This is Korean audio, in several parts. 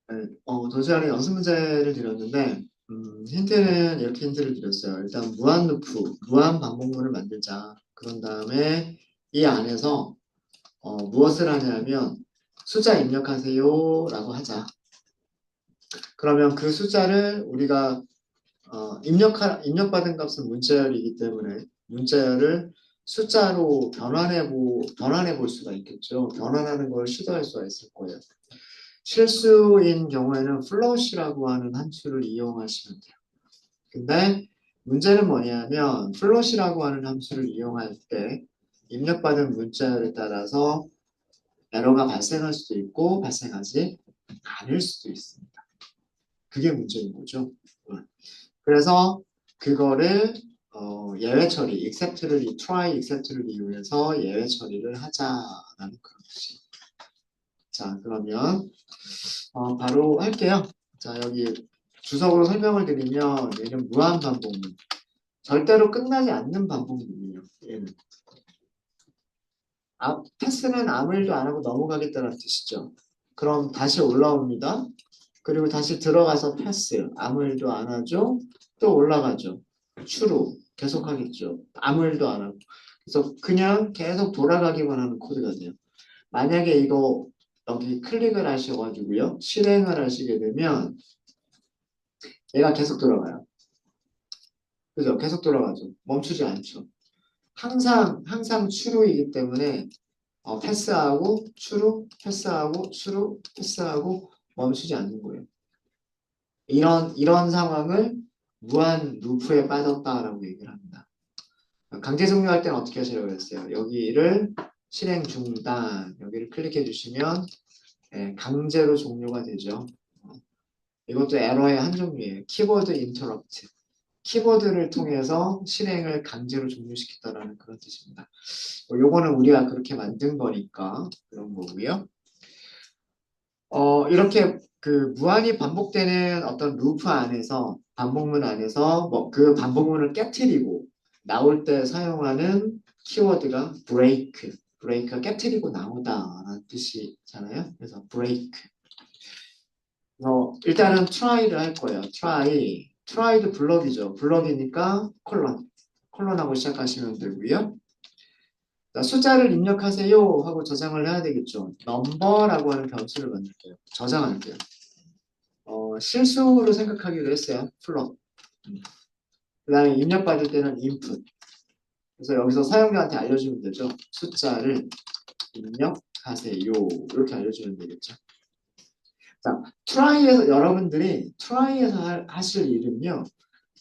네, 도시락에 연습 문제를 드렸는데, 힌트는 이렇게 힌트를 드렸어요. 일단 무한 루프, 무한 반복문을 만들자. 그런 다음에 이 안에서 무엇을 하냐면 숫자 입력하세요 라고 하자. 그러면 그 숫자를 우리가 입력받은 값은 문자열이기 때문에 문자열을 숫자로 변환해 볼 수가 있겠죠. 변환하는 걸 시도할 수가 있을 거예요. 실수인 경우에는 플롯이라고 하는 함수를 이용하시면 돼요. 근데 문제는 뭐냐면 플롯이라고 하는 함수를 이용할 때 입력받은 문자열에 따라서 에러가 발생할 수도 있고 발생하지 않을 수도 있습니다. 그게 문제인 거죠. 그래서 그거를 예외 처리, try except를 이용해서 예외 처리를 하자라는 그런 뜻이에요. 자, 그러면 바로 할게요. 자, 여기 주석으로 설명을 드리면 얘는 무한 반복문. 절대로 끝나지 않는 반복문이에요. 얘는. 패스는 아무 일도 안 하고 넘어가겠다는 뜻이죠. 그럼 다시 올라옵니다. 그리고 다시 들어가서 패스. 아무 일도 안 하죠. 또 올라가죠. 추로. 계속 하겠죠. 아무 일도 안 하고. 그래서 그냥 계속 돌아가기만 하는 코드가 돼요. 만약에 이거 여기 클릭을 하셔가지고요. 실행을 하시게 되면 얘가 계속 돌아가요. 그죠? 계속 돌아가죠. 멈추지 않죠. 항상 추루이기 때문에 패스하고 추루, 패스하고 추루, 패스하고 멈추지 않는 거예요. 이런 상황을 무한 루프에 빠졌다라고 얘기를 합니다. 강제 종료할 때는 어떻게 하시라고 했어요? 여기를 실행 중단, 여기를 클릭해 주시면 강제로 종료가 되죠. 이것도 에러의 한 종류예요. 키보드 인터럽트. 키보드를 통해서 실행을 강제로 종료시켰다라는 그런 뜻입니다. 요거는 우리가 그렇게 만든 거니까 그런 거고요. 이렇게 그 무한히 반복되는 어떤 루프 안에서 반복문 안에서 뭐 그 반복문을 깨트리고 나올 때 사용하는 키워드가 break. break가 깨트리고 나오다라는 뜻이잖아요. 그래서 break. 일단은 try를 할 거예요. try도 블럭이죠. 블럭이니까 콜론하고 시작하시면 되고요. 자, 숫자를 입력하세요 하고 저장을 해야 되겠죠. 넘버라고 하는 변수를 만들게요. 저장할게요. 실수로 생각하기로 했어요. 플롯. 그 다음에 입력받을 때는 input. 그래서 여기서 사용자한테 알려주면 되죠. 숫자를 입력하세요. 이렇게 알려주면 되겠죠. 자, 여러분들이 try에서 하실 일은요.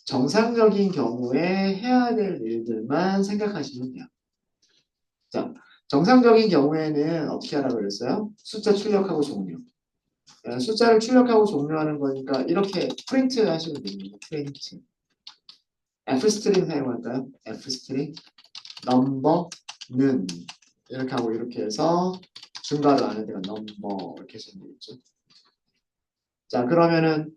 정상적인 경우에 해야 될 일들만 생각하시면 돼요. 자, 정상적인 경우에는 어떻게 하라고 그랬어요? 숫자 출력하고 종료. 숫자를 출력하고 종료하는 거니까 이렇게 프린트 하시면 됩니다. 프린트. F스트링 사용할까요? F스트링. 넘버는 이렇게 하고 이렇게 해서 중괄호 안에 데가 넘버 이렇게 해서 되겠죠. 자, 그러면은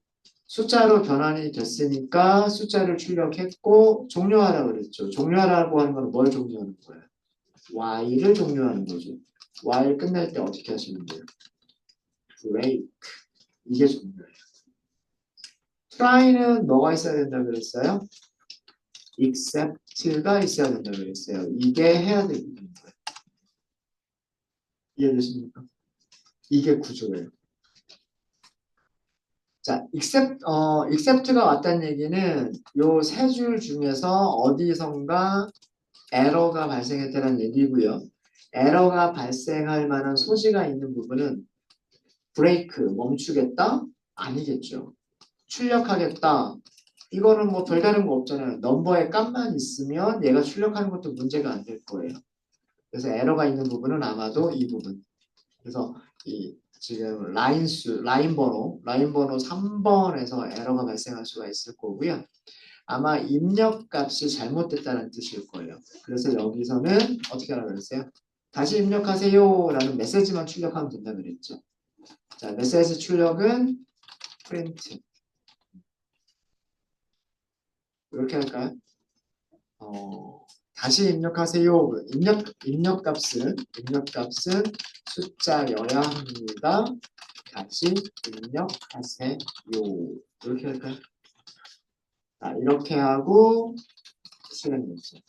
숫자로 변환이 됐으니까 숫자를 출력했고 종료하라고 그랬죠. 종료하라고 하는 거는 뭘 종료하는 거예요? while을 종료하는 거죠. while 끝날 때 어떻게 하시면 돼요? break. 이게 종료예요. try는 뭐가 있어야 된다 그랬어요? except가 있어야 된다 그랬어요. 이게 해야 되는 거예요. 이해되십니까? 이게 구조예요. 자, except가 왔다는 얘기는 요 세 줄 중에서 어디선가 에러가 발생했다는 얘기고요. 에러가 발생할 만한 소지가 있는 부분은 브레이크, 멈추겠다? 아니겠죠. 출력하겠다. 이거는 뭐 별다른 거 없잖아요. 넘버의 값만 있으면 얘가 출력하는 것도 문제가 안 될 거예요. 그래서 에러가 있는 부분은 아마도 이 부분. 그래서 이 지금 라인 번호 3번에서 에러가 발생할 수가 있을 거고요. 아마 입력 값이 잘못됐다는 뜻일 거예요. 그래서 여기서는 어떻게 하라고 그랬어요? 다시 입력하세요 라는 메시지만 출력하면 된다 그랬죠. 자, 메시지 출력은 프린트. 이렇게 할까요? 다시 입력하세요. 입력 값은 숫자여야 합니다. 다시 입력하세요. 이렇게 할까요? 자, 이렇게 하고 실행했어요.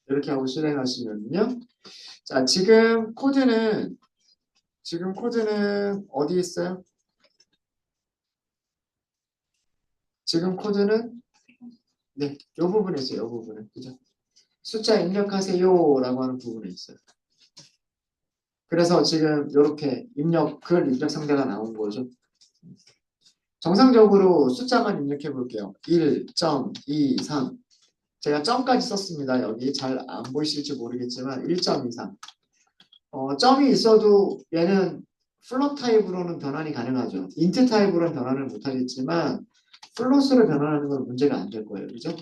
이렇게 하고 실행하시면요. 자, 지금 코드는 어디 있어요? 지금 코드는 네, 이 부분에 있어요. 이 부분에. 그죠? 숫자 입력하세요 라고 하는 부분에 있어요. 그래서 지금 이렇게 글 입력 상자가 나온 거죠. 정상적으로 숫자만 입력해 볼게요. 1.23 제가 점까지 썼습니다. 여기 잘 안 보이실지 모르겠지만 1.23 점이 있어도 얘는 플롯 타입으로는 변환이 가능하죠. 인트 타입으로는 변환을 못하겠지만 플롯으로 변환하는 건 문제가 안 될 거예요. 그죠?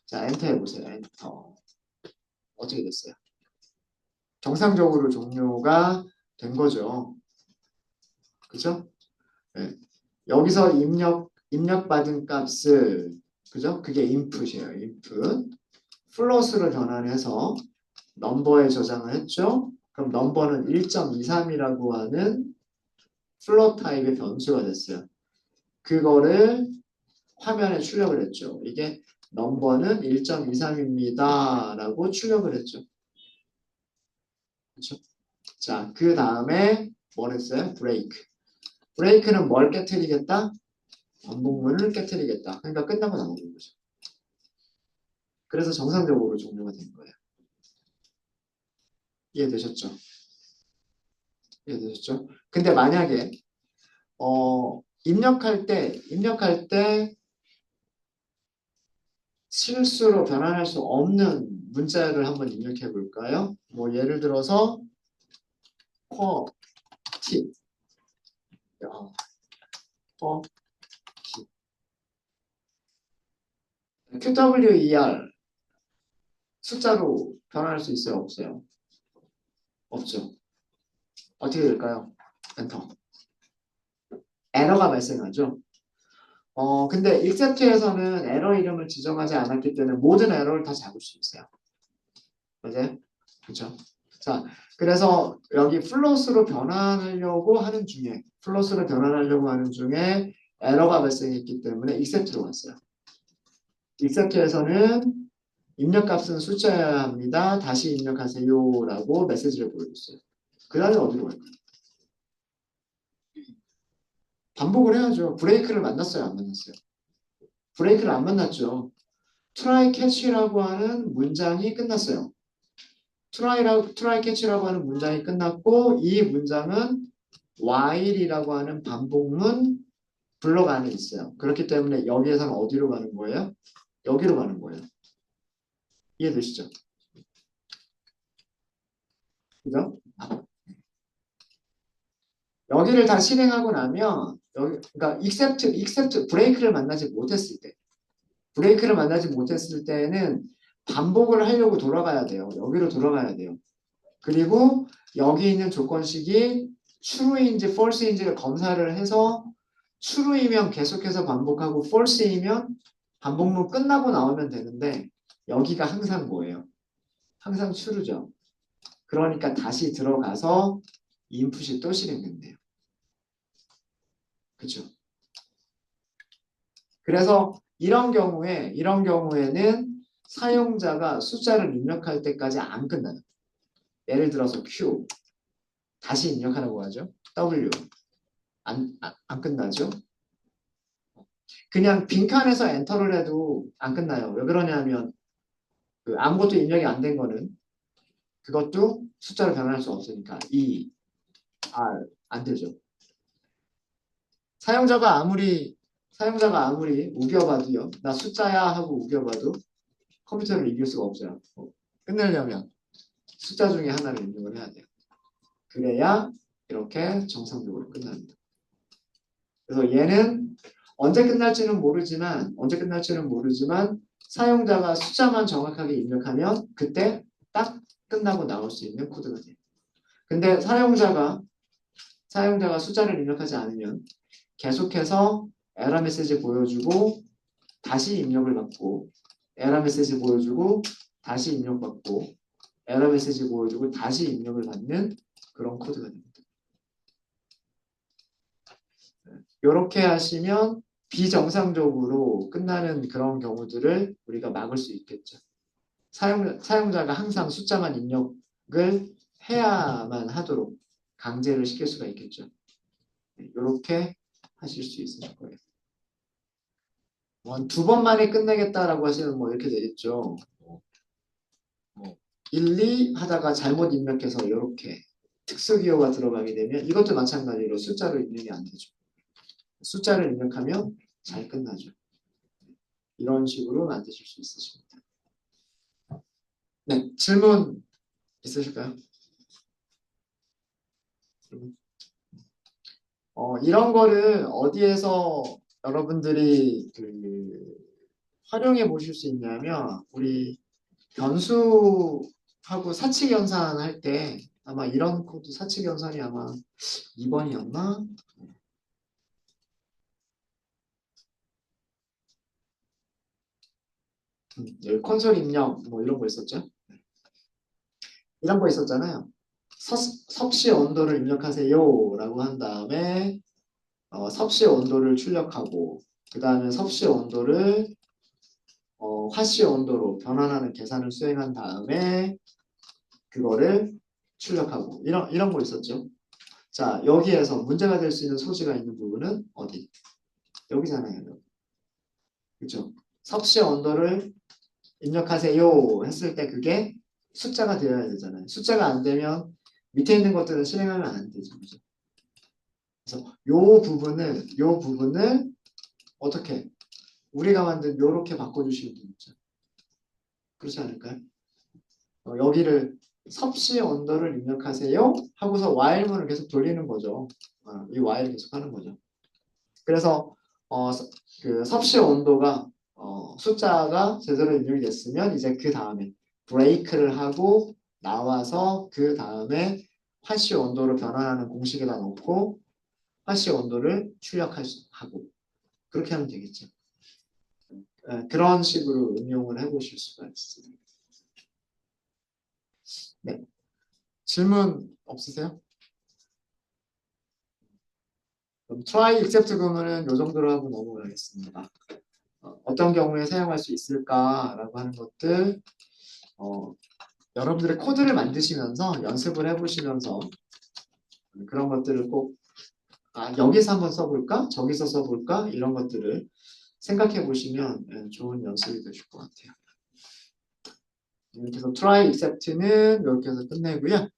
자, 엔터 해보세요. 엔터. 어떻게 됐어요? 정상적으로 종료가 된 거죠. 그죠? 네. 여기서 입력받은 값을, 그죠? 그게 input이에요. input. 플롯으로 변환해서 넘버에 저장을 했죠. 그럼 넘버는 1.23이라고 하는 플롯 타입의 변수가 됐어요. 그거를 화면에 출력을 했죠. 이게 넘버는 1.23입니다. 라고 출력을 했죠. 그렇죠? 자, 그 다음에 뭘 했어요? 브레이크. 브레이크는 뭘 깨트리겠다? 반복문을 깨트리겠다. 그러니까 끝나고 나오는 거죠. 그래서 정상적으로 종료가 된 거예요. 이해되셨죠? 이해되셨죠? 근데 만약에 입력할 때 실수로 변환할 수 없는 문자를 한번 입력해 볼까요? 뭐 예를 들어서 쿼티 QWER 숫자로 변환할 수 있어요? 없어요? 없죠. 어떻게 될까요? 엔터. 에러가 발생하죠. 근데 except에서는 에러 이름을 지정하지 않았기 때문에 모든 에러를 다 잡을 수 있어요. 맞아요? 그렇죠? 자, 그래서 여기 플롯으로 변환하려고 하는 중에 에러가 발생했기 때문에 except로 왔어요. except에서는 입력값은 숫자여야 합니다. 다시 입력하세요 라고 메시지를 보여줬어요. 그 다음에 어디로 갈까요? 반복을 해야죠. 브레이크를 만났어요? 안 만났어요? 브레이크를 안 만났죠. try catch라고 하는 문장이 끝났어요. try catch라고 하는 문장이 끝났고 이 문장은 while이라고 하는 반복문 블록 안에 있어요. 그렇기 때문에 여기에서는 어디로 가는 거예요? 여기로 가는 거예요. 이해되시죠? 그죠? 여기를 다 실행하고 나면 그러니까 except 브레이크를 만나지 못했을 때는 반복을 하려고 돌아가야 돼요. 여기로 돌아가야 돼요. 그리고 여기 있는 조건식이 true인지 false인지를 검사를 해서 true이면 계속해서 반복하고 false이면 반복문 끝나고 나오면 되는데 여기가 항상 뭐예요? 항상 true죠. 그러니까 다시 들어가서 인풋이 또 실행된대요. 그렇죠? 그래서 이런 경우에는 사용자가 숫자를 입력할 때까지 안 끝나요. 예를 들어서 Q 다시 입력하라고 하죠. W 안 끝나죠. 그냥 빈칸에서 엔터를 해도 안 끝나요. 왜 그러냐면 아무것도 입력이 안 된 거는 그것도 숫자로 변환할 수 없으니까 E, R 안 되죠. 사용자가 아무리 우겨봐도요. 나 숫자야 하고 우겨봐도 컴퓨터를 이길 수가 없어요. 끝내려면 숫자 중에 하나를 입력을 해야 돼요. 그래야 이렇게 정상적으로 끝납니다. 그래서 얘는 언제 끝날지는 모르지만 사용자가 숫자만 정확하게 입력하면 그때 딱 끝나고 나올 수 있는 코드가 돼요. 근데 사용자가 숫자를 입력하지 않으면 계속해서 에러 메시지 보여주고 다시 입력을 받고 에러 메시지 보여주고 다시 입력받고 에러 메시지 보여주고 다시 입력을 받는 그런 코드가 됩니다. 이렇게 하시면 비정상적으로 끝나는 그런 경우들을 우리가 막을 수 있겠죠. 사용자가 항상 숫자만 입력을 해야만 하도록 강제를 시킬 수가 있겠죠. 이렇게 하실 수 있으실 거예요. 두 번 만에 끝내겠다라고 하시면 뭐 이렇게 되겠죠. 1, 2 하다가 잘못 입력해서 이렇게 특수기호가 들어가게 되면 이것도 마찬가지로 숫자로 입력이 안 되죠. 숫자를 입력하면 잘 끝나죠. 이런 식으로 만드실 수 있으십니다. 네, 질문 있으실까요? 이런 거를 어디에서 여러분들이 활용해 보실 수 있냐면 우리 변수하고 사칙 연산할 때 아마 이런 코드 사칙 연산이 아마 2번이었나? 여기 콘솔 입력 뭐 이런 거 있었죠? 이런 거 있었잖아요. 섭씨 온도를 입력하세요 라고 한 다음에 섭씨 온도를 출력하고 그 다음에 섭씨 온도를 화씨 온도로 변환하는 계산을 수행한 다음에 그거를 출력하고 이런 거 있었죠. 자, 여기에서 문제가 될 수 있는 소지가 있는 부분은 어디? 여기잖아요. 여기. 그렇죠? 섭씨 온도를 입력하세요 했을 때 그게 숫자가 되어야 되잖아요. 숫자가 안 되면 밑에 있는 것들은 실행하면 안 되죠. 그죠? 그래서 요 부분을 어떻게 우리가 만든 요렇게 바꿔주시면 되겠죠. 그렇지 않을까요? 여기를 섭씨 온도를 입력하세요 하고서 while문을 계속 돌리는 거죠. 이 while 계속 하는 거죠. 그래서 그 섭씨 온도가 숫자가 제대로 입력이 됐으면 이제 그 다음에 브레이크를 하고 나와서 그 다음에 화씨 온도로 변환하는 공식에다 넣고 화씨 온도를 출력하고 그렇게 하면 되겠죠. 그런 식으로 응용을 해보실 수가 있습니다. 네. 질문 없으세요? 그럼 try except 구문은 이 정도로 하고 넘어가겠습니다. 어떤 경우에 사용할 수 있을까라고 하는 것들 여러분들의 코드를 만드시면서 연습을 해보시면서 그런 것들을 꼭 여기서 한번 써볼까? 저기서 써볼까? 이런 것들을 생각해 보시면 좋은 연습이 되실 것 같아요. 이렇게 해서 try except는 이렇게 해서 끝내고요.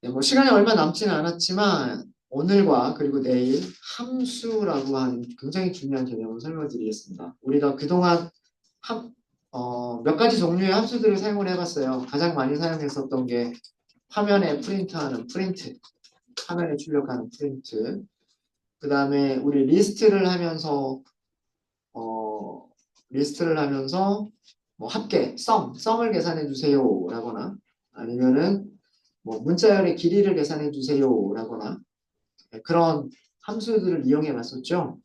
네, 뭐 시간이 얼마 남지는 않았지만 오늘과 그리고 내일 함수라고 하는 굉장히 중요한 개념을 설명드리겠습니다. 우리가 그동안 몇 가지 종류의 함수들을 사용을 해봤어요. 가장 많이 사용했었던 게 화면에 프린트하는 프린트, 화면에 출력하는 프린트. 그 다음에 우리 리스트를 하면서 뭐 합계, 썸을 계산해 주세요 라거나 아니면은 뭐 문자열의 길이를 계산해 주세요 라거나 그런 함수들을 이용해 봤었죠.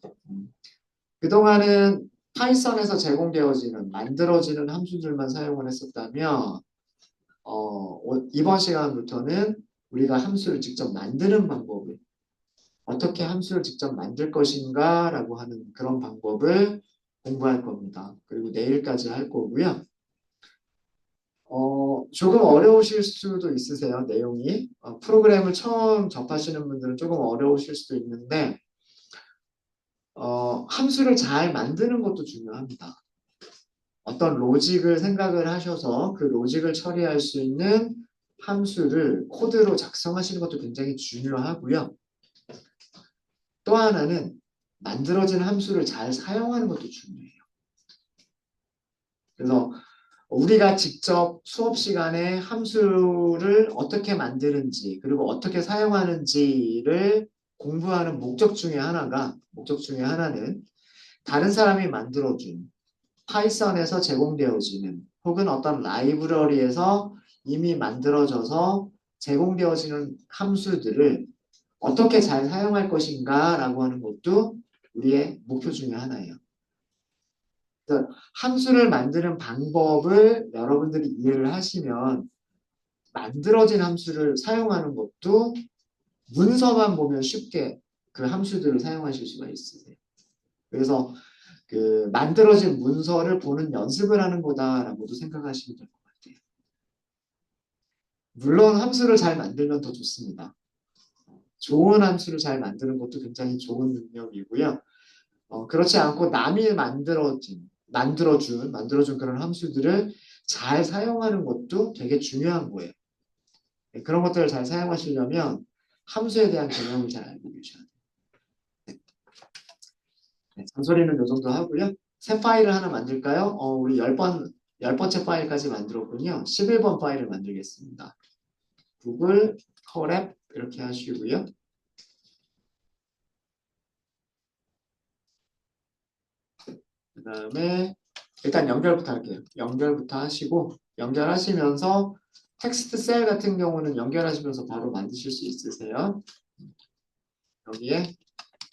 그동안은 파이썬에서 제공되어지는 만들어지는 함수들만 사용을 했었다면 이번 시간부터는 우리가 함수를 직접 만드는 방법을 어떻게 함수를 직접 만들 것인가 라고 하는 그런 방법을 공부할 겁니다. 그리고 내일까지 할 거고요. 조금 어려우실 수도 있으세요. 내용이. 프로그램을 처음 접하시는 분들은 조금 어려우실 수도 있는데 함수를 잘 만드는 것도 중요합니다. 어떤 로직을 생각을 하셔서 그 로직을 처리할 수 있는 함수를 코드로 작성하시는 것도 굉장히 중요하고요. 또 하나는 만들어진 함수를 잘 사용하는 것도 중요해요. 그래서 우리가 직접 수업 시간에 함수를 어떻게 만드는지 그리고 어떻게 사용하는지를 공부하는 목적 중에 하나는 다른 사람이 만들어준 파이썬에서 제공되어지는 혹은 어떤 라이브러리에서 이미 만들어져서 제공되어지는 함수들을 어떻게 잘 사용할 것인가 라고 하는 것도 우리의 목표 중에 하나예요. 그래서 함수를 만드는 방법을 여러분들이 이해를 하시면 만들어진 함수를 사용하는 것도 문서만 보면 쉽게 그 함수들을 사용하실 수가 있으세요. 그래서 그 만들어진 문서를 보는 연습을 하는 거다라고도 생각하시면 될 것 같아요. 물론 함수를 잘 만들면 더 좋습니다. 좋은 함수를 잘 만드는 것도 굉장히 좋은 능력이고요. 그렇지 않고 남이 만들어준 그런 함수들을 잘 사용하는 것도 되게 중요한 거예요. 네, 그런 것들을 잘 사용하시려면 함수에 대한 개념을 잘 알고 계셔야 돼요. 네, 잔소리는 이 정도 하고요. 새 파일을 하나 만들까요? 우리 10번째 파일까지 만들었군요. 11번 파일을 만들겠습니다. 구글 컬앱 이렇게 하시고요. 그 다음에 일단 연결부터 할게요. 연결부터 하시고 연결하시면서 텍스트 셀 같은 경우는 연결하시면서 바로 만드실 수 있으세요. 여기에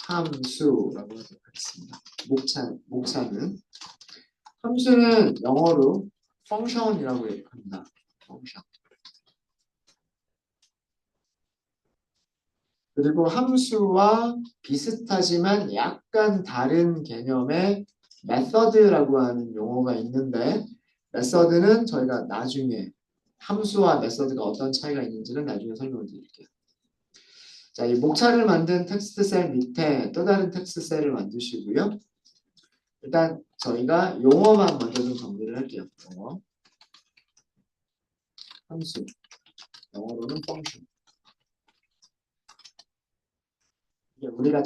함수라고 하도록 하겠습니다. 목차는 함수는 영어로 function이라고 합니다. function. 그리고 함수와 비슷하지만 약간 다른 개념의 method라고 하는 용어가 있는데 method는 저희가 나중에 함수와 method가 어떤 차이가 있는지는 나중에 설명을 드릴게요. 자, 이 목차를 만든 텍스트 셀 밑에 또 다른 텍스트 셀을 만드시고요. 일단 저희가 용어만 먼저 좀 정리를 할게요. 용어, 함수, 영어로는 function. 이게 우리가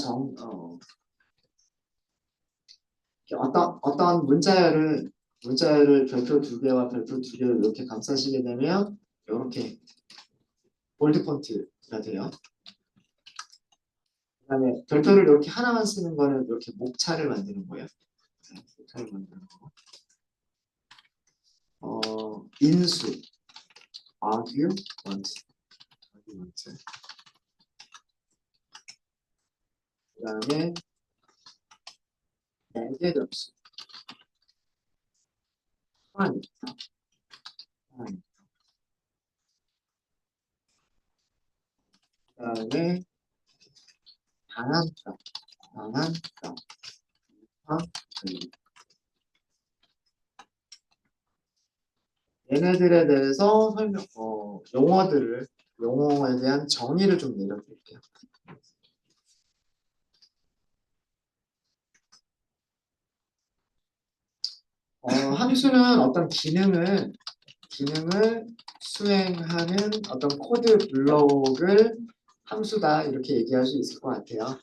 어떤 문자열을 별표 2개와 별표 2개를 이렇게 감싸시게 되면 이렇게 볼드 폰트가 돼요. 그 다음에 별표를 이렇게 하나만 쓰는 거는 이렇게 목차를 만드는 거예요. 목차를 만드는 거. 인수, argument. 그 다음에 네개 접수. 한. 그 다음에 방한점. 얘네들에 대해서 용어에 대한 정의를 좀 내려드릴게요. 함수는 어떤 기능을 수행하는 어떤 코드 블록을 함수다 이렇게 얘기할 수 있을 것 같아요.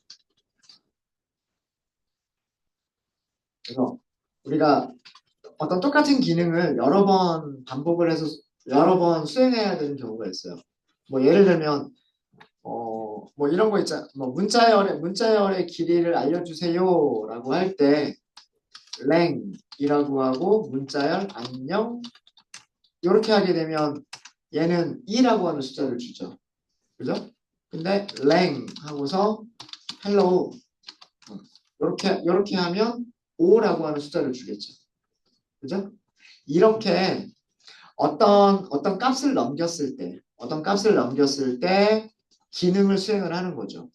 그래서 우리가 어떤 똑같은 기능을 여러 번 반복을 해서 여러 번 수행해야 되는 경우가 있어요. 뭐 예를 들면 뭐 이런 거 있잖아. 뭐 문자열의 길이를 알려주세요라고 할 때 랭이라고 하고 문자열 안녕 이렇게 하게 되면 얘는 2라고 하는 숫자를 주죠. 그죠? 근데 랭 하고서 hello 이렇게 하면 5라고 하는 숫자를 주겠죠. 그죠? 이렇게 어떤 값을 넘겼을 때 기능을 수행을 하는 거죠.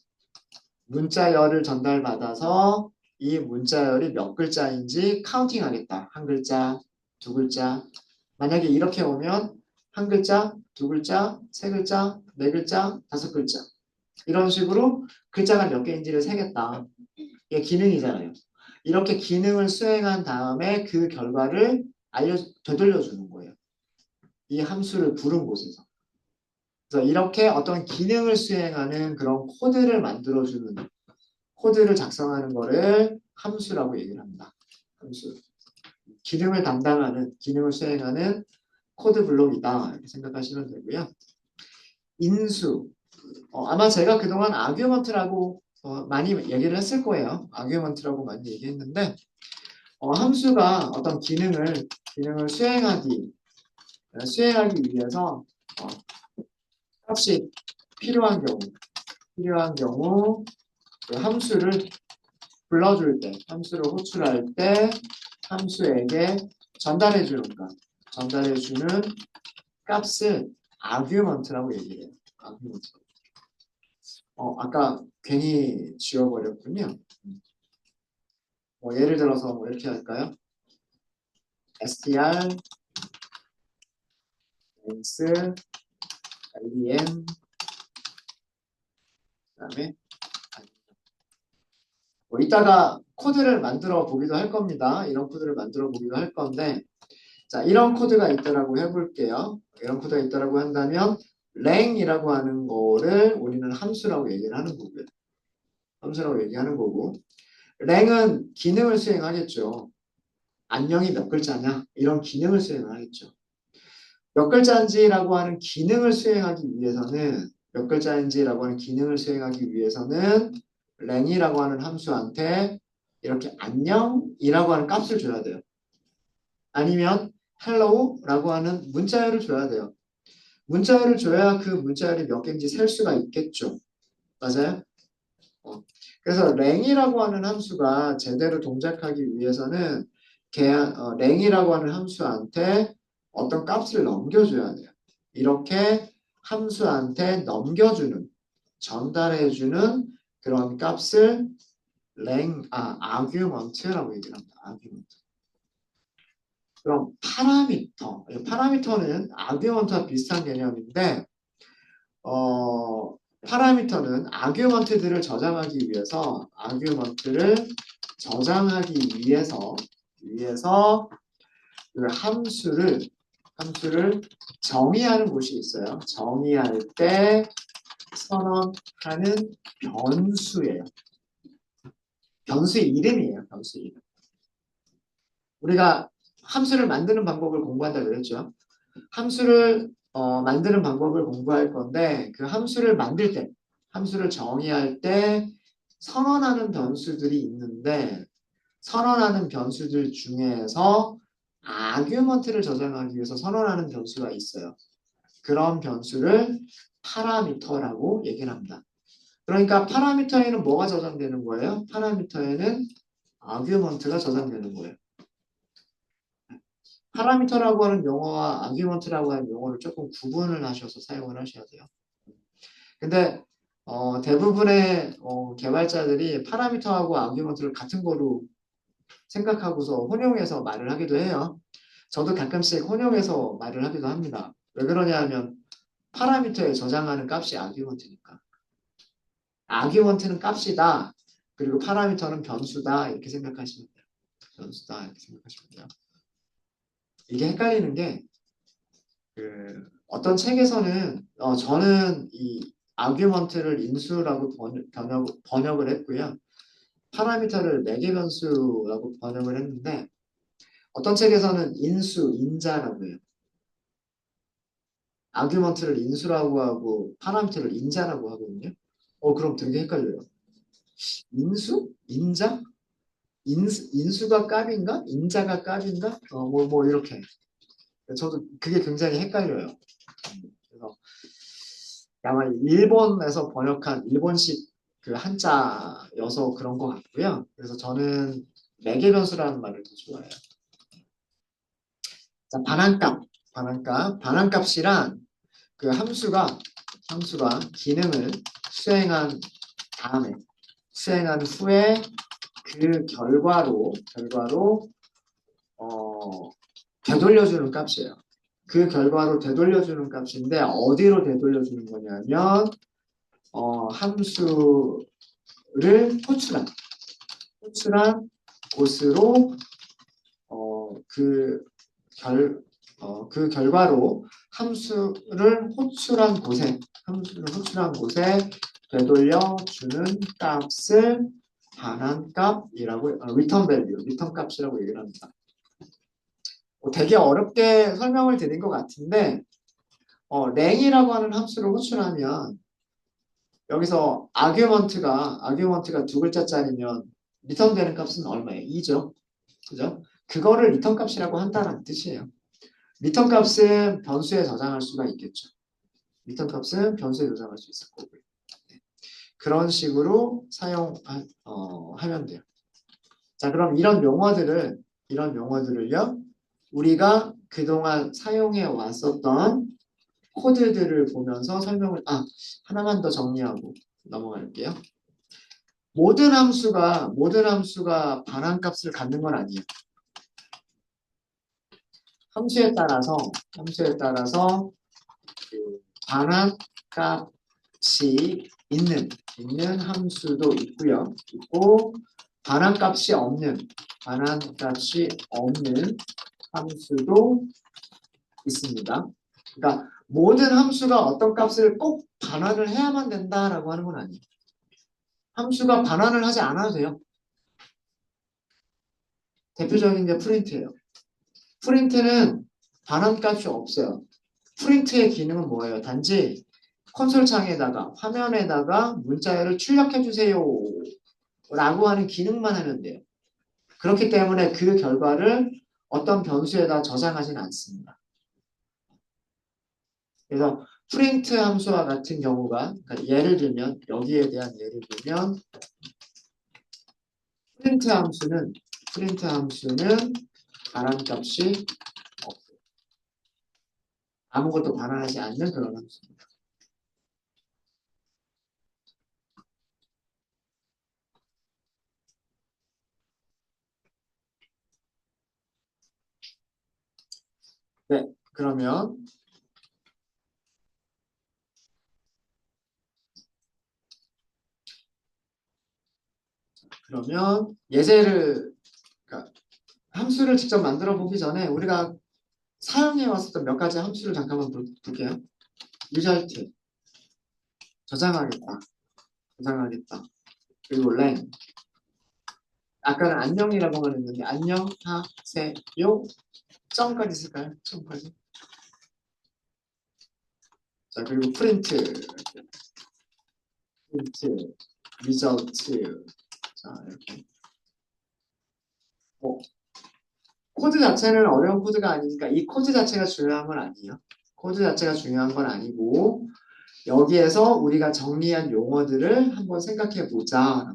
문자열을 전달받아서 이 문자열이 몇 글자인지 카운팅하겠다. 한 글자, 두 글자. 만약에 이렇게 오면 한 글자, 두 글자, 세 글자, 네 글자, 다섯 글자. 이런 식으로 글자가 몇 개인지를 세겠다. 이게 기능이잖아요. 이렇게 기능을 수행한 다음에 그 결과를 되돌려주는 거예요. 이 함수를 부른 곳에서. 그래서 이렇게 어떤 기능을 수행하는 그런 코드를 작성하는 거를 함수라고 얘기를 합니다. 함수. 기능을 수행하는 코드 블록이다. 이렇게 생각하시면 되고요. 인수. 아마 제가 그동안 아규먼트라고 많이 얘기를 했을 거예요. 아규먼트라고 많이 얘기했는데 함수가 어떤 기능을 수행하기 위해서 값이 필요한 경우 그 함수를 불러줄 때, 함수를 호출할 때 함수에게 전달해주는 값, 전달해주는 값을 argument라고 얘기해요. argument. 아까 괜히 지워버렸군요. 예를 들어서 뭐 이렇게 할까요? str, length, ldn, 그다음에 이따가 코드를 만들어 보기도 할 겁니다. 이런 코드를 만들어 보기도 할 건데, 자, 이런 코드가 있다라고 해볼게요. 이런 코드가 있다라고 한다면 lang이라고 하는 거를 우리는 함수라고 얘기를 하는 거고요. 함수라고 얘기하는 거고, lang은 기능을 수행하겠죠. 안녕이 몇 글자냐? 이런 기능을 수행하겠죠. 몇 글자인지라고 하는 기능을 수행하기 위해서는 몇 글자인지라고 하는 기능을 수행하기 위해서는 lang이라고 하는 함수한테 이렇게 안녕이라고 하는 값을 줘야 돼요. 아니면 hello라고 하는 문자열을 줘야 돼요. 문자열을 줘야 그 문자열이 몇 개인지 셀 수가 있겠죠. 맞아요? 그래서 lang이라고 하는 함수가 제대로 동작하기 위해서는 lang이라고 하는 함수한테 어떤 값을 넘겨줘야 돼요. 이렇게 함수한테 넘겨주는, 전달해주는 그런 값을 argument라고 얘기를 합니다. argument. 그럼 파라미터는 argument와 비슷한 개념인데, 파라미터는 아규먼트들을 저장하기 위해서 그 함수를 정의하는 곳이 있어요. 정의할 때 선언하는 변수예요. 변수의 이름이에요. 변수 이름. 우리가 함수를 만드는 방법을 공부한다 그랬죠. 함수를 만드는 방법을 공부할 건데 그 함수를 만들 때, 함수를 정의할 때 선언하는 변수들이 있는데 선언하는 변수들 중에서 아규먼트를 저장하기 위해서 선언하는 변수가 있어요. 그런 변수를 파라미터라고 얘기를 합니다. 그러니까 파라미터에는 뭐가 저장되는 거예요? 파라미터에는 아규먼트가 저장되는 거예요. 파라미터라고 하는 용어와 아규먼트라고 하는 용어를 조금 구분을 하셔서 사용을 하셔야 돼요. 근데 대부분의 개발자들이 파라미터하고 아규먼트를 같은 거로 생각하고서 혼용해서 말을 하기도 해요. 저도 가끔씩 혼용해서 말을 하기도 합니다. 왜 그러냐 하면 파라미터에 저장하는 값이 아규먼트니까. 아규먼트는 값이다. 그리고 파라미터는 변수다. 이렇게 생각하시면 돼요. 변수다. 이렇게 생각하시면 돼요. 이게 헷갈리는 게 어떤 책에서는 저는 이 아규먼트를 인수라고 번역을 했고요. 파라미터를 매개 변수라고 번역을 했는데 어떤 책에서는 인자라고 해요. 아규먼트를 인수라고 하고 파라미터를 인자라고 하거든요. 그럼 되게 헷갈려요. 인수? 인자? 인수가 값인가? 인자가 값인가? 뭐 이렇게. 저도 그게 굉장히 헷갈려요. 그래서 아마 일본에서 번역한 일본식 그 한자여서 그런 것 같고요. 그래서 저는 매개변수라는 말을 더 좋아해요. 자, 반환값이란 그 함수가 기능을 수행한 후에 그 결과로 되돌려주는 값이에요. 그 결과로 되돌려주는 값인데 어디로 되돌려주는 거냐면 함수를 호출한 곳으로 그 결과로 함수를 호출한 곳에 되돌려주는 값을 반환값이라고 return 값이라고 얘기를 합니다. 되게 어렵게 설명을 드린 것 같은데 lang이라고 하는 함수를 호출하면 여기서 아규먼트가 두 글자짜리면 리턴 되는 값은 얼마예요? 2죠. 그죠? 그거를 리턴 값이라고 한다는 뜻이에요. 리턴 값은 변수에 저장할 수가 있겠죠. 리턴 값은 변수에 저장할 수 있을 거고요. 네. 그런 식으로 사용하면 돼요. 자, 그럼 이런 용어들을 이런 용어들을요. 우리가 그동안 사용해 왔었던 코드들을 보면서 설명을 하나만 더 정리하고 넘어갈게요. 모든 함수가 반환값을 갖는 건 아니에요. 함수에 따라서 그 반환값이 있는 함수도 있고 반환값이 없는 함수도 있습니다. 그러니까 모든 함수가 어떤 값을 꼭 반환을 해야만 된다라고 하는 건 아니에요. 함수가 반환을 하지 않아도 돼요. 대표적인 게 프린트예요. 프린트는 반환값이 없어요. 프린트의 기능은 뭐예요? 단지 콘솔 창에다가 화면에다가 문자열을 출력해 주세요 라고 하는 기능만 하면 돼요. 그렇기 때문에 그 결과를 어떤 변수에다 저장하지는 않습니다. 그래서 프린트 함수와 같은 경우가 그러니까 예를 들면 여기에 대한 예를 들면 프린트 함수는 반환값이 없어요. 아무것도 반환하지 않는 그런 함수입니다. 네, 그러면 예제를 그러니까 함수를 직접 만들어 보기 전에 우리가 사용해 왔었던 몇 가지 함수를 잠깐만 볼게요. 유저이트 저장하겠다. 그리고 len 아까는 안녕이라고만 했는데 안녕하세요 점까지 쓸까요? 점까지. 자 그리고 프린트 리저트 자 이렇게 코드 자체는 어려운 코드가 아니니까 이 코드 자체가 중요한 건 아니에요. 코드 자체가 중요한 건 아니고 여기에서 우리가 정리한 용어들을 한번 생각해 보자.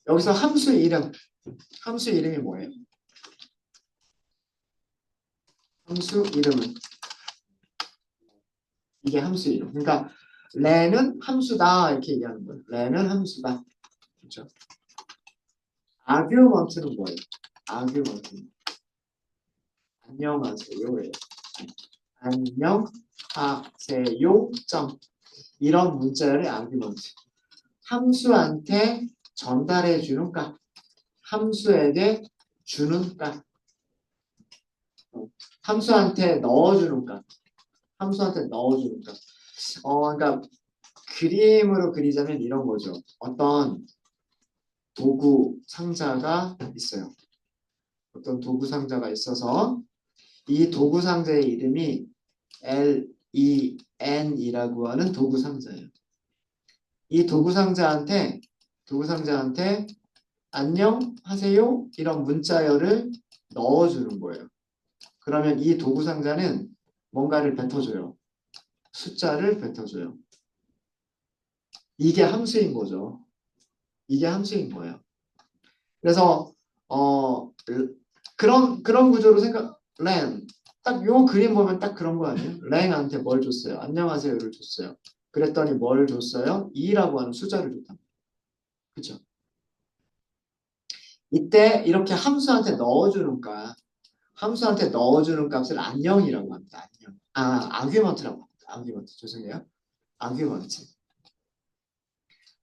여기서 함수 이름이 뭐예요? 함수 이름은 이게 함수 이름. 그러니까 렌은 함수다 이렇게 얘기하는 거예요. 렌은 함수다. 그렇죠? 아규먼트는 뭐예요? 아규먼트는 안녕하세요예요. 안녕하세요. 점. 이런 문자열의 아규먼트. 함수한테 전달해 주는 값. 함수에게 주는 값. 함수한테 넣어주는 값. 그러니까 그림으로 그리자면 이런 거죠. 어떤 도구 상자가 있어요. 어떤 도구 상자가 있어서 이 도구 상자의 이름이 LEN이라고 하는 도구 상자예요. 이 도구 상자한테 안녕하세요 이런 문자열을 넣어주는 거예요. 그러면 이 도구 상자는 뭔가를 뱉어줘요. 숫자를 뱉어줘요. 이게 함수인 거죠. 이게 함수인 거예요. 그래서 그런 구조로 len 딱 요 그림 보면 딱 그런 거 아니에요? 랭한테 뭘 줬어요? 안녕하세요를 줬어요. 그랬더니 뭘 줬어요? 2라고 하는 숫자를 줬다. 그렇죠? 이때 이렇게 함수한테 넣어주는 값을 안녕이라고 합니다. 안녕. 아규먼트라고 합니다. 아규먼트. 죄송해요. 아규먼트.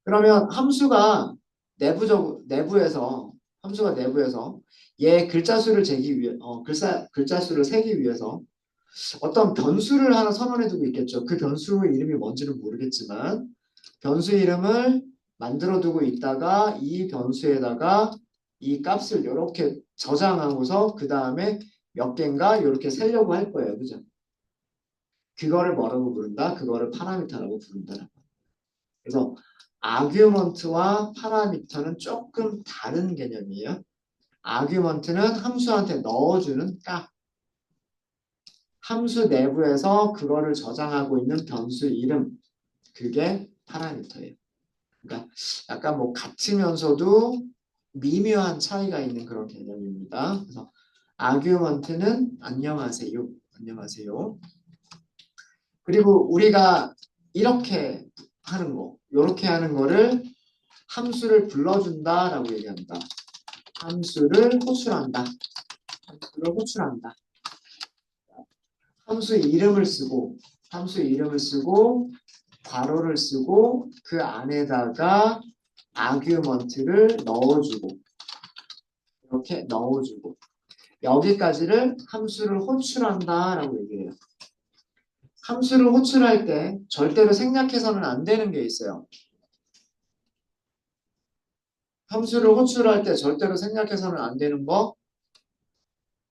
그러면 함수가 내부에서 얘 글자수를 재기 위해 글자수를 세기 위해서 어떤 변수를 하나 선언해 두고 있겠죠. 그 변수의 이름이 뭔지는 모르겠지만 변수 이름을 만들어 두고 있다가 이 변수에다가 이 값을 이렇게 저장하고서 그 다음에 몇 개인가 이렇게 세려고 할 거예요. 그죠? 그거를 뭐라고 부른다? 그거를 파라미터라고 부른다. 그래서 아규먼트와 파라미터는 조금 다른 개념이에요. 아규먼트는 함수한테 넣어주는 값. 함수 내부에서 그거를 저장하고 있는 변수 이름. 그게 파라미터예요. 그러니까 약간 뭐 같으면서도 미묘한 차이가 있는 그런 개념입니다. 그래서 아규먼트는 안녕하세요. 안녕하세요. 그리고 우리가 이렇게 하는 거, 이렇게 하는 거를 함수를 불러준다라고 얘기합니다. 함수를 호출한다. 함수를 호출한다. 함수의 이름을 쓰고 괄호를 쓰고 그 안에다가 아규먼트를 넣어주고 이렇게 넣어주고 여기까지를 함수를 호출한다라고 얘기해요. 함수를 호출할 때 절대로 생략해서는 안 되는 게 있어요. 함수를 호출할 때 절대로 생략해서는 안 되는 거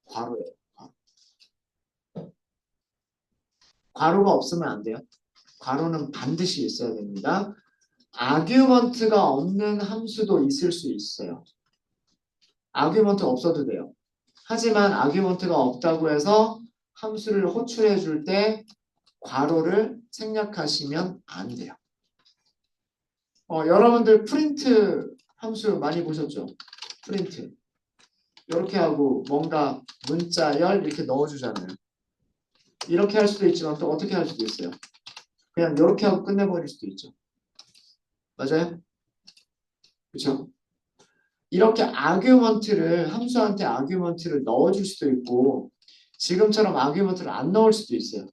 괄호예요. 괄호가 없으면 안 돼요. 괄호는 반드시 있어야 됩니다. 아규먼트가 없는 함수도 있을 수 있어요. 아규먼트 없어도 돼요. 하지만 아규먼트가 없다고 해서 함수를 호출해 줄 때 괄호를 생략하시면 안 돼요. 여러분들 프린트 함수 많이 보셨죠? 프린트. 이렇게 하고 뭔가 문자 열 이렇게 넣어주잖아요. 이렇게 할 수도 있지만 또 어떻게 할 수도 있어요. 그냥 이렇게 하고 끝내버릴 수도 있죠. 맞아요? 그렇죠? 이렇게 아규먼트를 함수한테 아규먼트를 넣어줄 수도 있고 지금처럼 아규먼트를 안 넣을 수도 있어요.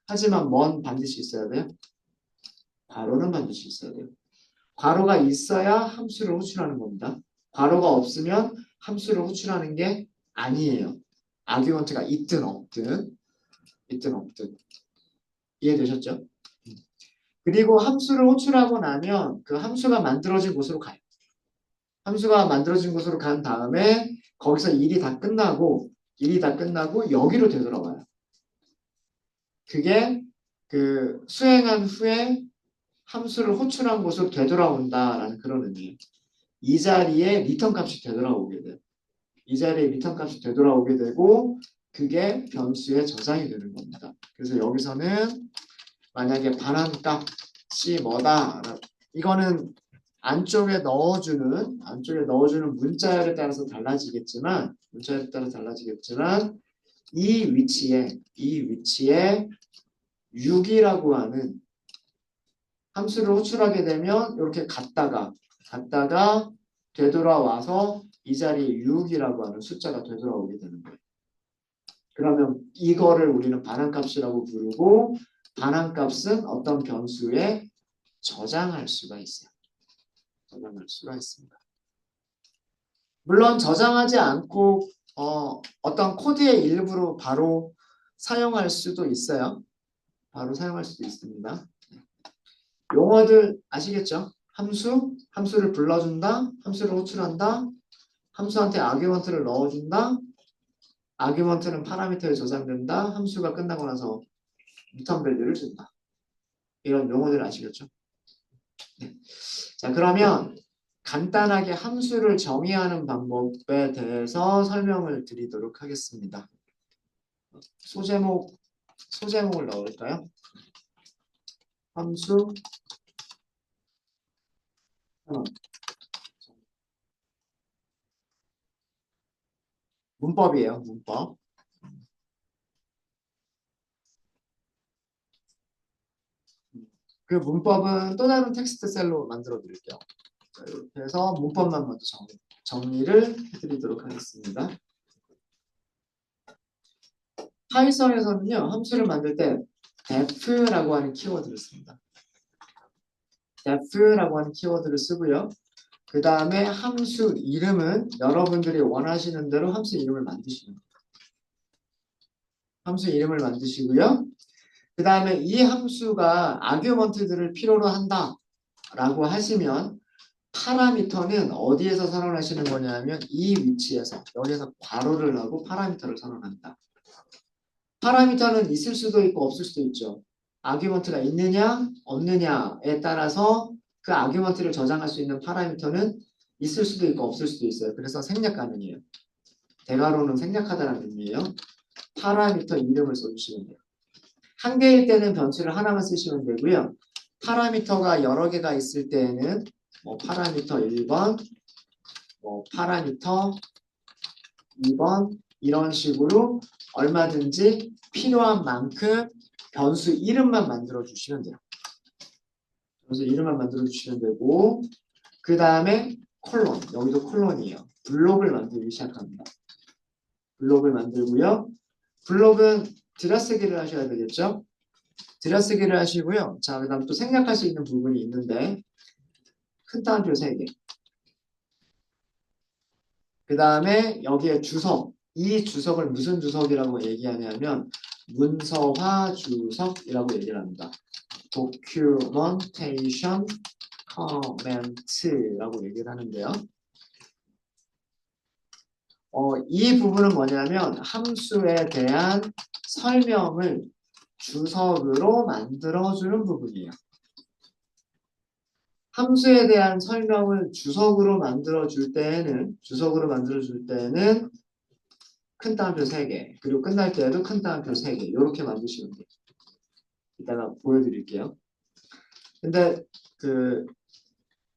하지만 뭔 반드시 있어야 돼요? 괄호는 반드시 있어야 돼요. 괄호가 있어야 함수를 호출하는 겁니다. 괄호가 없으면 함수를 호출하는 게 아니에요. 아규먼트가 있든 없든 이해되셨죠? 그리고 함수를 호출하고 나면 그 함수가 만들어진 곳으로 가요. 함수가 만들어진 곳으로 간 다음에 거기서 일이 다 끝나고 여기로 되돌아와요. 그게 그 수행한 후에 함수를 호출한 곳으로 되돌아온다라는 그런 의미예요. 이 자리에 리턴 값이 되돌아오게 돼요. 이 자리에 리턴 값이 되돌아오게 되고 그게 변수에 저장이 되는 겁니다. 그래서 여기서는 만약에 반환값이 뭐다. 이거는 안쪽에 넣어주는 문자열에 따라서 달라지겠지만 이 위치에 6이라고 하는 함수를 호출하게 되면 이렇게 갔다가 되돌아와서 이 자리에 6이라고 하는 숫자가 되돌아오게 되는 거예요. 그러면 이거를 우리는 반환값이라고 부르고 반환값은 어떤 변수에 저장할 수가 있어요. 저장할 수가 있습니다. 물론 저장하지 않고 어떤 코드의 일부로 바로 사용할 수도 있어요. 바로 사용할 수도 있습니다. 용어들 아시겠죠? 함수를 불러준다, 함수를 호출한다, 함수한테 아규먼트를 넣어준다, 아규먼트는 파라미터에 저장된다, 함수가 끝나고 나서 리턴 밸류를 준다. 이런 용어들 아시겠죠? 네. 자, 그러면 간단하게 함수를 정의하는 방법에 대해서 설명을 드리도록 하겠습니다. 소제목을 넣을까요? 함수 문법이에요. 문법. 그 문법은 또 다른 텍스트 셀로 만들어 드릴게요. 자, 이렇게 해서 문법만 먼저 정리를 해드리도록 하겠습니다. 파이썬에서는요, 함수를 만들 때 def라고 하는 키워드를 씁니다. def라고 하는 키워드를 쓰고요. 그 다음에 함수 이름은 여러분들이 원하시는 대로 함수 이름을 만드시는 거예요. 함수 이름을 만드시고요. 그 다음에 이 함수가 아규먼트들을 필요로 한다라고 하시면 파라미터는 어디에서 선언하시는 거냐면 이 위치에서 여기서 괄호를 하고 파라미터를 선언한다. 파라미터는 있을 수도 있고 없을 수도 있죠. 아규먼트가 있느냐 없느냐에 따라서 그 아규먼트를 저장할 수 있는 파라미터는 있을 수도 있고 없을 수도 있어요. 그래서 생략 가능해요. 대괄호는 생략하다는 의미예요. 파라미터 이름을 써주시면 돼요. 한 개일 때는 변수를 하나만 쓰시면 되고요. 파라미터가 여러 개가 있을 때에는 파라미터 1번, 뭐 파라미터 2번 이런 식으로 얼마든지 필요한 만큼 변수 이름만 만들어 주시면 돼요. 변수 이름만 만들어 주시면 되고 그 다음에 콜론 여기도 콜론이에요. 블록을 만들기 시작합니다. 블록을 만들고요. 블록은 들여쓰기를 하셔야 되겠죠. 들여쓰기를 하시고요. 자, 그 다음 또 생략할 수 있는 부분이 있는데 큰 따옴표 3개. 그 다음에 여기에 주석. 이 주석을 무슨 주석이라고 얘기하냐면 문서화 주석이라고 얘기를 합니다. documentation comment라고 얘기를 하는데요. 이 부분은 뭐냐면 함수에 대한 설명을 주석으로 만들어주는 부분이에요. 함수에 대한 설명을 주석으로 만들어줄 때에는 큰 따옴표 3개 그리고 끝날 때에도 큰 따옴표 3개 이렇게 만드시면 돼요. 이따가 보여드릴게요. 근데 그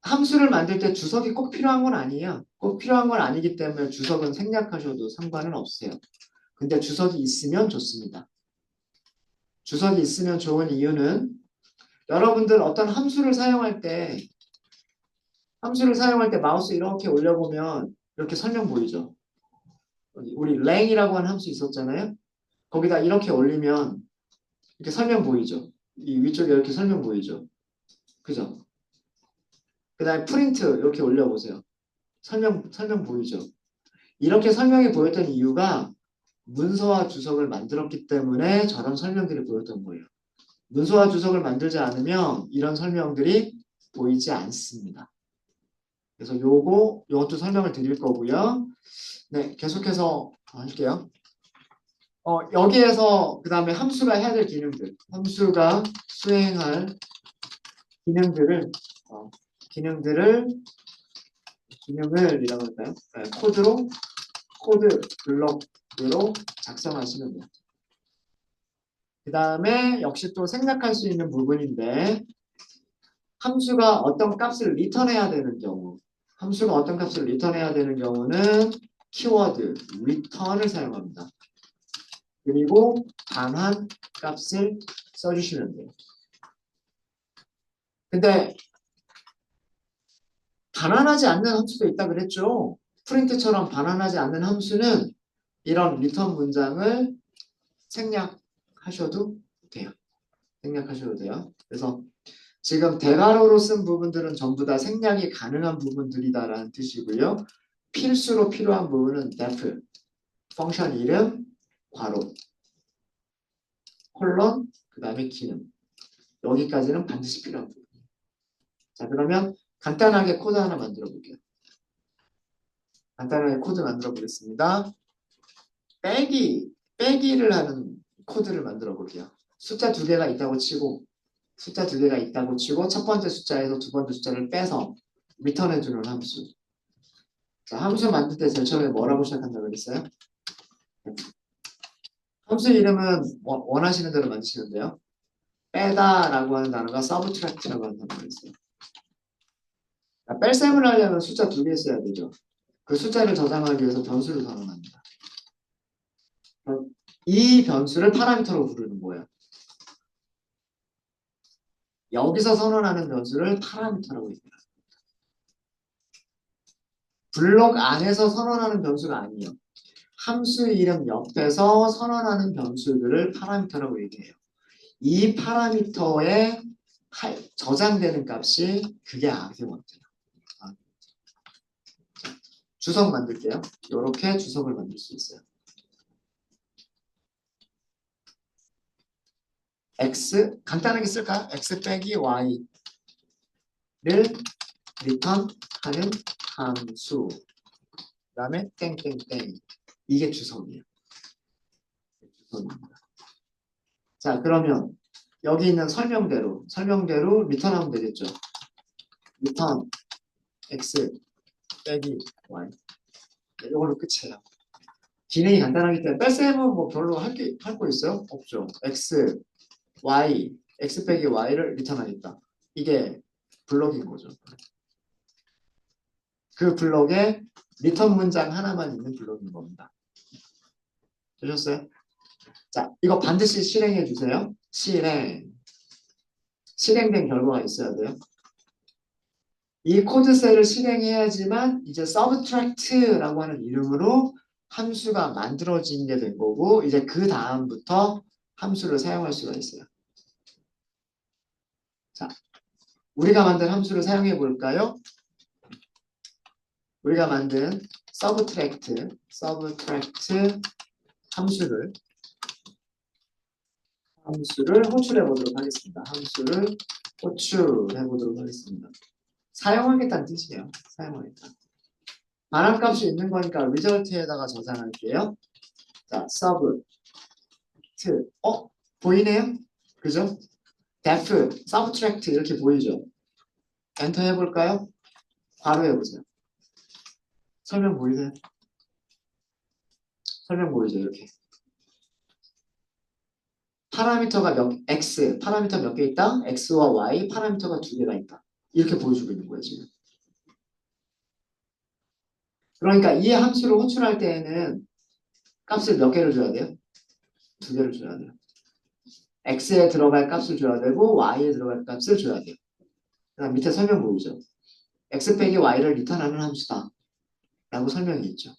함수를 만들 때 주석이 꼭 필요한 건 아니에요. 꼭 필요한 건 아니기 때문에 주석은 생략하셔도 상관은 없어요. 근데 주석이 있으면 좋습니다. 주석이 있으면 좋은 이유는 여러분들 어떤 함수를 사용할 때 마우스 이렇게 올려보면 이렇게 설명 보이죠? 우리 랭이라고 하는 함수 있었잖아요. 거기다 이렇게 올리면 이렇게 설명 보이죠? 이 위쪽에 이렇게 설명 보이죠? 그죠? 그 다음에 프린트 이렇게 올려보세요. 설명 보이죠? 이렇게 설명이 보였던 이유가 문서와 주석을 만들었기 때문에 저런 설명들이 보였던 거예요. 문서와 주석을 만들지 않으면 이런 설명들이 보이지 않습니다. 그래서 요것도 설명을 드릴 거고요. 네, 계속해서 할게요. 여기에서 그 다음에 함수가 해야 될 기능들, 함수가 수행할 기능들을 기능을이라고 할까요? 네, 코드 블록으로 작성하시면 돼요. 그 다음에 역시 또 생략할 수 있는 부분인데 함수가 어떤 값을 리턴해야 되는 경우는 키워드 return을 사용합니다. 그리고 단한 값을 써주시면 돼요. 근데 반환하지 않는 함수도 있다 그랬죠. 프린트처럼 반환하지 않는 함수는 이런 리턴 문장을 생략하셔도 돼요. 그래서 지금 대괄호로 쓴 부분들은 전부 다 생략이 가능한 부분들이다라는 뜻이고요. 필수로 필요한 부분은 def, 펑션 이름, 괄호, 콜론, 그 다음에 기능. 여기까지는 반드시 필요한 부분. 자, 그러면 간단하게 코드 하나 만들어 볼게요. 간단하게 코드 만들어 보겠습니다. 빼기를 하는 코드를 만들어 볼게요. 숫자 두 개가 있다고 치고 첫 번째 숫자에서 두 번째 숫자를 빼서 리턴해 주는 함수. 자, 함수 만들 때 제일 처음에 뭐라고 시작한다고 그랬어요? 함수 이름은 원하시는 대로 만드시면 돼요. 빼다라고 하는 단어가 subtract라고 하는 단어가 있어요. 뺄셈을 하려면 숫자 두 개 써야 되죠. 그 숫자를 저장하기 위해서 변수를 선언합니다. 이 변수를 파라미터로 부르는 거예요. 여기서 선언하는 변수를 파라미터라고 얘기합니다. 블록 안에서 선언하는 변수가 아니에요. 함수 이름 옆에서 선언하는 변수들을 파라미터라고 얘기해요. 이 파라미터에 저장되는 값이 그게 아규먼트예요. 주석 만들게요. 이렇게 주석을 만들 수 있어요. x 간단하게 쓸까요? x 빼기 y를 리턴하는 함수 그 다음에 땡땡땡 이게 주석이에요. 주석입니다. 자, 그러면 여기 있는 설명대로 리턴하면 되겠죠. 리턴 x 빼기 y 이걸로 끝이에요. 기능이 간단하기 때문에 뺄셈은 뭐 별로 할 거 있어요? 없죠. x 빼기 y를 리턴하겠다. 이게 블록인 거죠. 그 블록에 리턴 문장 하나만 있는 블록인 겁니다. 되셨어요? 자, 이거 반드시 실행해 주세요. 실행된 결과가 있어야 돼요. 이 코드셀을 실행해야지만 이제 subtract라고 하는 이름으로 함수가 만들어진 게 된 거고 이제 그 다음부터 함수를 사용할 수가 있어요. 자, 우리가 만든 함수를 사용해 볼까요? 우리가 만든 subtract 함수를 호출해 보도록 하겠습니다. 함수를 호출해 보도록 하겠습니다. 사용하겠다는 뜻이에요. 사용하겠다. 반환값이 있는 거니까 result에다가 저장할게요. 자, 보이네요? 그죠? def, subtract 이렇게 보이죠? 엔터 해볼까요? 바로 해보세요. 설명 보이세요? 설명 보이죠? 이렇게. 파라미터가 파라미터 몇 개 있다? x와 y 파라미터가 두 개가 있다. 이렇게 보여주고 있는 거예요, 지금. 그러니까 이 함수를 호출할 때에는 값을 몇 개를 줘야 돼요? 두 개를 줘야 돼요. x에 들어갈 값을 줘야 되고 y에 들어갈 값을 줘야 돼요. 그다음 밑에 설명 보이죠? x 빼기 y를 리턴하는 함수다. 라고 설명이 있죠.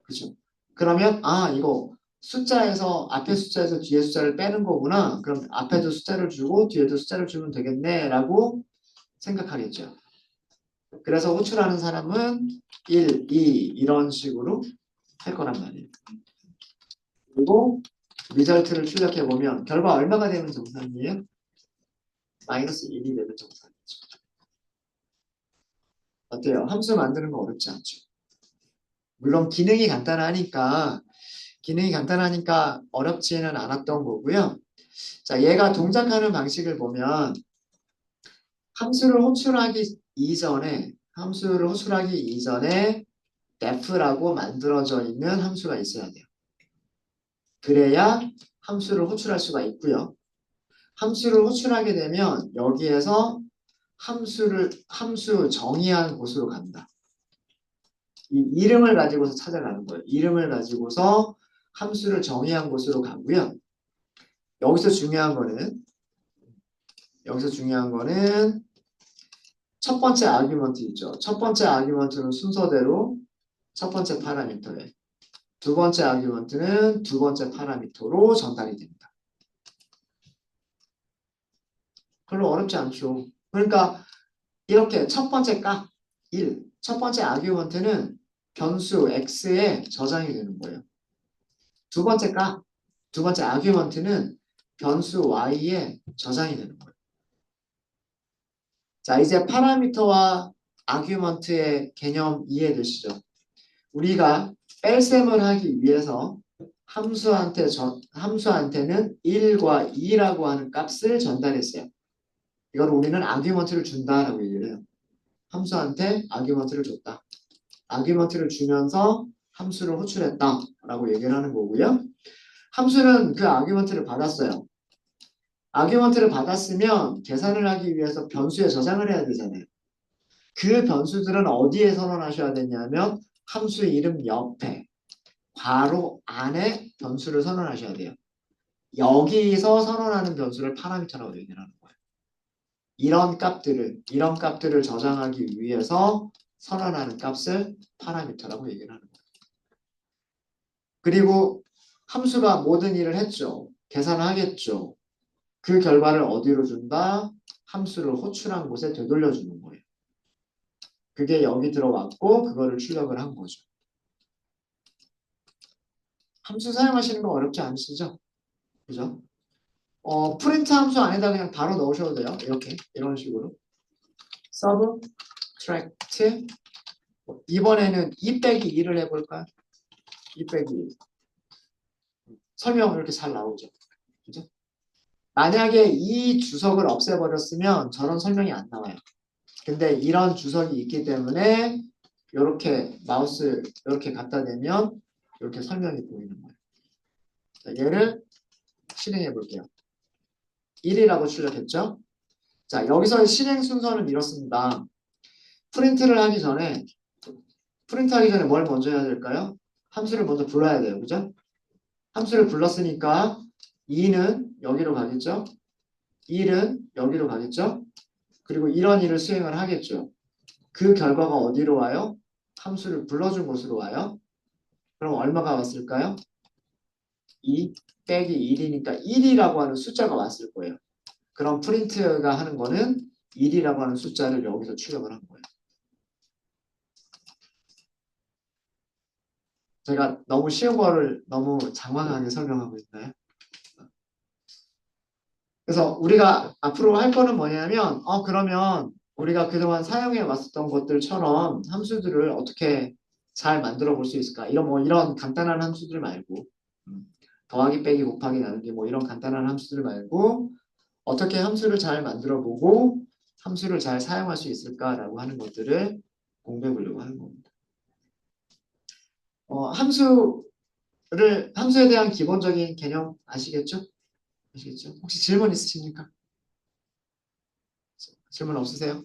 그죠? 그러면 이거 숫자에서 앞에 숫자에서 뒤에 숫자를 빼는 거구나. 그럼 앞에도 숫자를 주고 뒤에도 숫자를 주면 되겠네 라고 생각하겠죠. 그래서 호출하는 사람은 1, 2 이런 식으로 할 거란 말이에요. 그리고 리절트를 출력해보면 결과 얼마가 되면 정상이에요? 마이너스 1이 되면 정상이죠. 어때요? 함수 만드는 거 어렵지 않죠? 물론 기능이 간단하니까 어렵지는 않았던 거고요. 자, 얘가 동작하는 방식을 보면 함수를 호출하기 이전에 def라고 만들어져 있는 함수가 있어야 돼요. 그래야 함수를 호출할 수가 있고요. 함수를 호출하게 되면 여기에서 함수 정의한 곳으로 갑니다. 이 이름을 가지고서 찾아가는 거예요. 이름을 가지고서 함수를 정의한 곳으로 가고요. 여기서 중요한 거는 첫 번째 아규먼트 있죠. 첫 번째 아규먼트는 순서대로 첫 번째 파라미터에 두 번째 아규먼트는 두 번째 파라미터로 전달이 됩니다. 별로 어렵지 않죠. 그러니까 이렇게 첫 번째 값 1, 첫 번째 아규먼트는 변수 x에 저장이 되는 거예요. 두 번째 아규먼트는 변수 y에 저장이 되는 거예요. 자, 이제 파라미터와 아규먼트의 개념 이해되시죠? 우리가 뺄셈을 하기 위해서 함수한테는 1과 2라고 하는 값을 전달했어요. 이건 우리는 아규먼트를 준다라고 얘기를 해요. 함수한테 아규먼트를 줬다. 아규먼트를 주면서 함수를 호출했다라고 얘기를 하는 거고요. 함수는 그 아규먼트를 받았어요. 아규먼트를 받았으면 계산을 하기 위해서 변수에 저장을 해야 되잖아요. 그 변수들은 어디에 선언하셔야 되냐면 함수 이름 옆에 괄호 안에 변수를 선언하셔야 돼요. 여기서 선언하는 변수를 파라미터라고 얘기를 하는 거예요. 이런 값들을 저장하기 위해서 선언하는 값을 파라미터라고 얘기를 하는 거예요. 그리고 함수가 모든 일을 했죠. 계산을 하겠죠. 그 결과를 어디로 준다? 함수를 호출한 곳에 되돌려주는 거예요. 그게 여기 들어왔고 그거를 출력을 한 거죠. 함수 사용하시는 거 어렵지 않으시죠? 그죠? 프린트 함수 안에다 그냥 바로 넣으셔도 돼요. 이렇게 이런 식으로 subtract 이번에는 2 빼기 2를 해볼까요? 2 빼기 1 설명 이렇게 잘 나오죠. 그죠? 만약에 이 주석을 없애버렸으면 저런 설명이 안 나와요. 근데 이런 주석이 있기 때문에 이렇게 마우스 이렇게 갖다 대면 이렇게 설명이 보이는 거예요. 자, 얘를 실행해 볼게요. 1이라고 출력했죠? 자, 여기서의 실행 순서는 이렇습니다. 프린트를 하기 전에 뭘 먼저 해야 될까요? 함수를 먼저 불러야 돼요. 그죠? 함수를 불렀으니까 2는 여기로 가겠죠? 1은 여기로 가겠죠? 그리고 이런 일을 수행을 하겠죠. 그 결과가 어디로 와요? 함수를 불러준 곳으로 와요. 그럼 얼마가 왔을까요? 2 빼기 1이니까 1이라고 하는 숫자가 왔을 거예요. 그럼 프린트가 하는 거는 1이라고 하는 숫자를 여기서 출력을 한 거예요. 제가 너무 쉬운 거를 너무 장황하게 설명하고 있나요? 그래서 우리가 앞으로 할 거는 뭐냐면, 그러면 우리가 그동안 사용해 왔었던 것들처럼 함수들을 어떻게 잘 만들어 볼 수 있을까? 이런 간단한 함수들 말고, 음, 더하기, 빼기, 곱하기, 나누기, 이런 간단한 함수들 말고, 어떻게 함수를 잘 만들어 보고, 함수를 잘 사용할 수 있을까라고 하는 것들을 공부해 보려고 하는 겁니다. 함수에 대한 기본적인 개념 아시겠죠? 아시겠죠? 혹시 질문 있으십니까? 질문 없으세요?